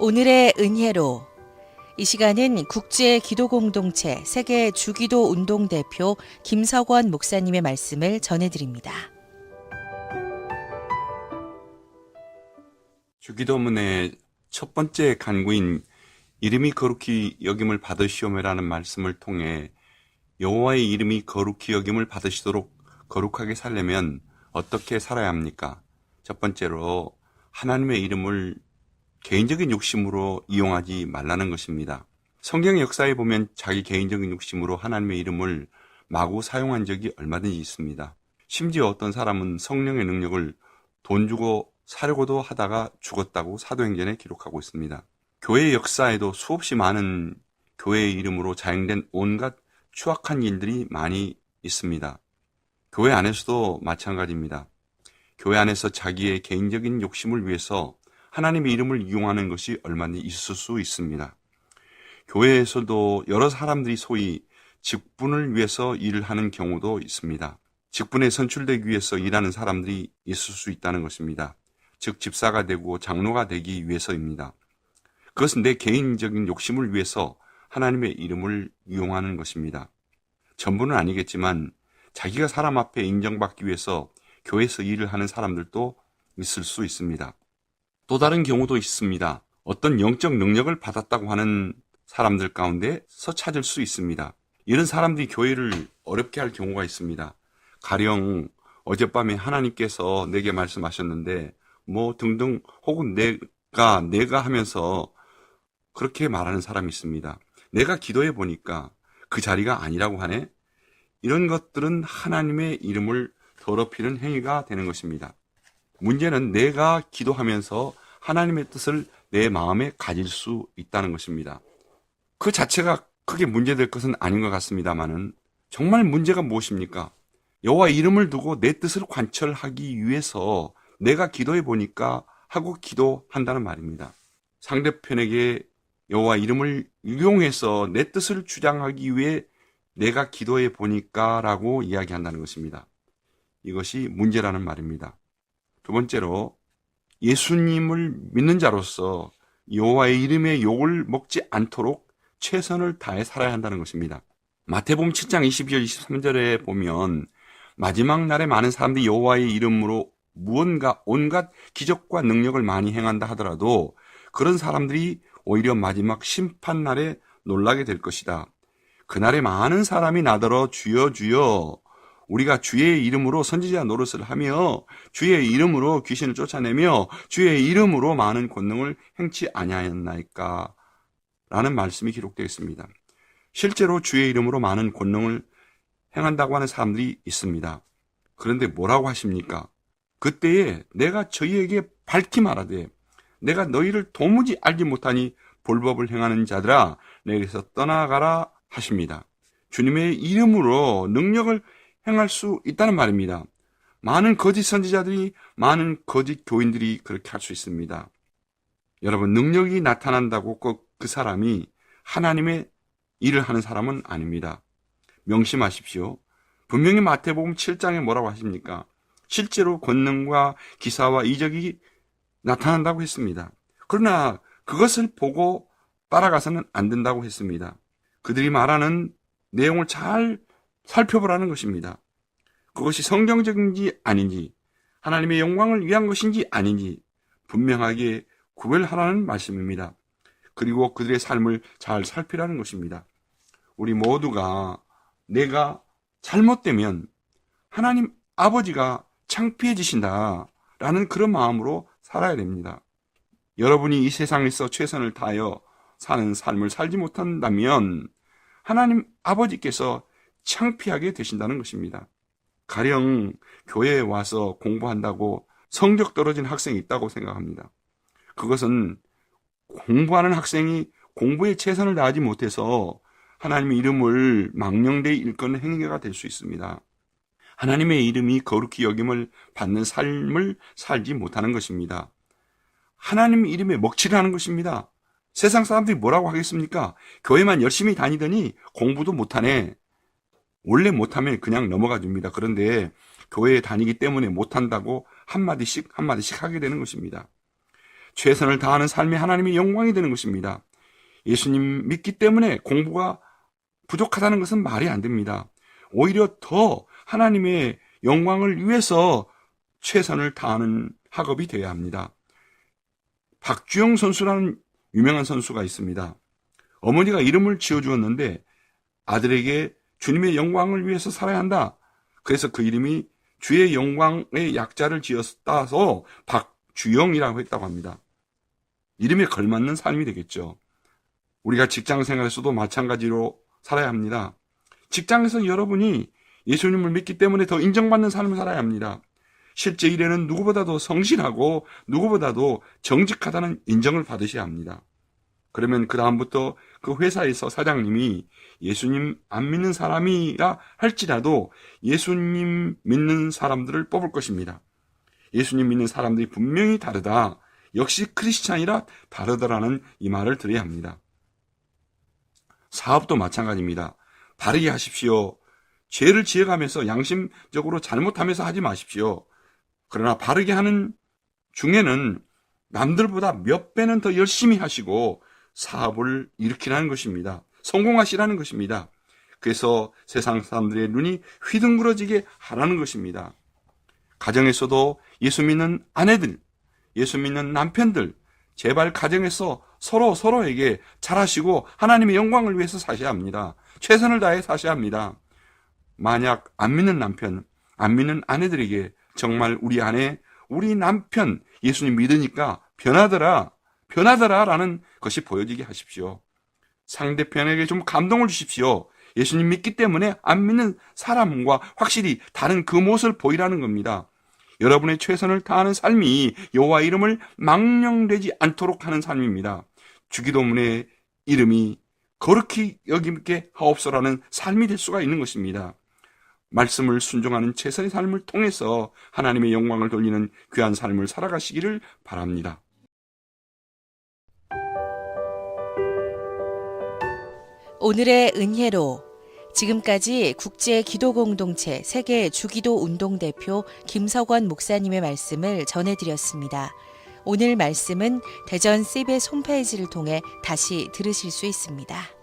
오늘의 은혜로 이 시간은 국제 기도 공동체 세계 주기도 운동 대표 김석원 목사님의 말씀을 전해드립니다. 주기도문의 첫 번째 간구인 이름이 거룩히 여김을 받으시오매라는 말씀을 통해 여호와의 이름이 거룩히 여김을 받으시도록 거룩하게 살려면 어떻게 살아야 합니까? 첫 번째로 하나님의 이름을 개인적인 욕심으로 이용하지 말라는 것입니다. 성경 역사에 보면 자기 개인적인 욕심으로 하나님의 이름을 마구 사용한 적이 얼마든지 있습니다. 심지어 어떤 사람은 성령의 능력을 돈 주고 사려고도 하다가 죽었다고 사도행전에 기록하고 있습니다. 교회 역사에도 수없이 많은 교회의 이름으로 자행된 온갖 추악한 일들이 많이 있습니다. 교회 안에서도 마찬가지입니다. 교회 안에서 자기의 개인적인 욕심을 위해서 하나님의 이름을 이용하는 것이 얼마든지 있을 수 있습니다. 교회에서도 여러 사람들이 소위 직분을 위해서 일을 하는 경우도 있습니다. 직분에 선출되기 위해서 일하는 사람들이 있을 수 있다는 것입니다. 즉 집사가 되고 장로가 되기 위해서입니다. 그것은 내 개인적인 욕심을 위해서 하나님의 이름을 이용하는 것입니다. 전부는 아니겠지만 자기가 사람 앞에 인정받기 위해서 교회에서 일을 하는 사람들도 있을 수 있습니다. 또 다른 경우도 있습니다. 어떤 영적 능력을 받았다고 하는 사람들 가운데서 찾을 수 있습니다. 이런 사람들이 교회를 어렵게 할 경우가 있습니다. 가령 어젯밤에 하나님께서 내게 말씀하셨는데 뭐 등등 혹은 내가 하면서 그렇게 말하는 사람이 있습니다. 내가 기도해 보니까 그 자리가 아니라고 하네. 이런 것들은 하나님의 이름을 더럽히는 행위가 되는 것입니다. 문제는 내가 기도하면서 하나님의 뜻을 내 마음에 가질 수 있다는 것입니다. 그 자체가 크게 문제될 것은 아닌 것 같습니다만은 정말 문제가 무엇입니까? 여호와 이름을 두고 내 뜻을 관철하기 위해서 내가 기도해 보니까 하고 기도한다는 말입니다. 상대편에게 여호와 이름을 이용해서 내 뜻을 주장하기 위해 내가 기도해 보니까 라고 이야기한다는 것입니다. 이것이 문제라는 말입니다. 두 번째로 예수님을 믿는 자로서 여호와의 이름의 욕을 먹지 않도록 최선을 다해 살아야 한다는 것입니다. 마태복음 7장 22절 23절에 보면 마지막 날에 많은 사람들이 여호와의 이름으로 무언가 온갖 기적과 능력을 많이 행한다 하더라도 그런 사람들이 오히려 마지막 심판날에 놀라게 될 것이다. 그날에 많은 사람이 나더러 주여 주여 우리가 주의 이름으로 선지자 노릇을 하며 주의 이름으로 귀신을 쫓아내며 주의 이름으로 많은 권능을 행치 아니하였나이까 라는 말씀이 기록되어 있습니다. 실제로 주의 이름으로 많은 권능을 행한다고 하는 사람들이 있습니다. 그런데 뭐라고 하십니까? 그때에 내가 저희에게 밝히 말하되 내가 너희를 도무지 알지 못하니 볼법을 행하는 자들아 내게서 떠나가라 하십니다. 주님의 이름으로 능력을 행할 수 있다는 말입니다. 많은 거짓 선지자들이 많은 거짓 교인들이 그렇게 할 수 있습니다. 여러분 능력이 나타난다고 꼭 그 사람이 하나님의 일을 하는 사람은 아닙니다. 명심하십시오. 분명히 마태복음 7장에 뭐라고 하십니까? 실제로 권능과 기사와 이적이 나타난다고 했습니다. 그러나 그것을 보고 따라가서는 안 된다고 했습니다. 그들이 말하는 내용을 잘 살펴보라는 것입니다. 그것이 성경적인지 아닌지 하나님의 영광을 위한 것인지 아닌지 분명하게 구별하라는 말씀입니다. 그리고 그들의 삶을 잘 살피라는 것입니다. 우리 모두가 내가 잘못되면 하나님 아버지가 창피해지신다라는 그런 마음으로 살아야 됩니다. 여러분이 이 세상에서 최선을 다하여 사는 삶을 살지 못한다면 하나님 아버지께서 창피하게 되신다는 것입니다. 가령 교회에 와서 공부한다고 성적 떨어진 학생이 있다고 생각합니다. 그것은 공부하는 학생이 공부에 최선을 다하지 못해서 하나님의 이름을 망령되이 일컫는 행위가 될 수 있습니다. 하나님의 이름이 거룩히 여김을 받는 삶을 살지 못하는 것입니다. 하나님 이름에 먹칠을 하는 것입니다. 세상 사람들이 뭐라고 하겠습니까? 교회만 열심히 다니더니 공부도 못하네. 원래 못하면 그냥 넘어가 줍니다. 그런데 교회에 다니기 때문에 못한다고 한마디씩 하게 되는 것입니다. 최선을 다하는 삶이 하나님의 영광이 되는 것입니다. 예수님 믿기 때문에 공부가 부족하다는 것은 말이 안 됩니다. 오히려 더 하나님의 영광을 위해서 최선을 다하는 학업이 되어야 합니다. 박주영 선수라는 유명한 선수가 있습니다. 어머니가 이름을 지어주었는데 아들에게 주님의 영광을 위해서 살아야 한다. 그래서 그 이름이 주의 영광의 약자를 지었다서 박주영이라고 했다고 합니다. 이름에 걸맞는 삶이 되겠죠. 우리가 직장 생활에서도 마찬가지로 살아야 합니다. 직장에서 여러분이 예수님을 믿기 때문에 더 인정받는 삶을 살아야 합니다. 실제 일에는 누구보다도 성실하고 누구보다도 정직하다는 인정을 받으셔야 합니다. 그러면 그 다음부터 그 회사에서 사장님이 예수님 안 믿는 사람이라 할지라도 예수님 믿는 사람들을 뽑을 것입니다. 예수님 믿는 사람들이 분명히 다르다. 역시 크리스찬이라 다르다라는 이 말을 들어야 합니다. 사업도 마찬가지입니다. 바르게 하십시오. 죄를 지어가면서 양심적으로 잘못하면서 하지 마십시오. 그러나 바르게 하는 중에는 남들보다 몇 배는 더 열심히 하시고 사업을 일으키라는 것입니다. 성공하시라는 것입니다. 그래서 세상 사람들의 눈이 휘둥그러지게 하라는 것입니다. 가정에서도 예수 믿는 아내들, 예수 믿는 남편들, 제발 가정에서 서로에게 잘하시고 하나님의 영광을 위해서 사셔야 합니다. 최선을 다해 사셔야 합니다. 만약 안 믿는 남편, 안 믿는 아내들에게 정말 우리 아내, 우리 남편 예수님 믿으니까 변하더라라는 것이 보여지게 하십시오. 상대편에게 좀 감동을 주십시오. 예수님 믿기 때문에 안 믿는 사람과 확실히 다른 그 모습을 보이라는 겁니다. 여러분의 최선을 다하는 삶이 여호와 이름을 망령되지 않도록 하는 삶입니다. 주기도문의 이름이 거룩히 여김게 하옵소라는 삶이 될 수가 있는 것입니다. 말씀을 순종하는 최선의 삶을 통해서 하나님의 영광을 돌리는 귀한 삶을 살아가시기를 바랍니다. 오늘의 은혜로 지금까지 국제기도공동체 세계 주기도 운동 대표 김석원 목사님의 말씀을 전해드렸습니다. 오늘 말씀은 대전 CBS 홈페이지를 통해 다시 들으실 수 있습니다.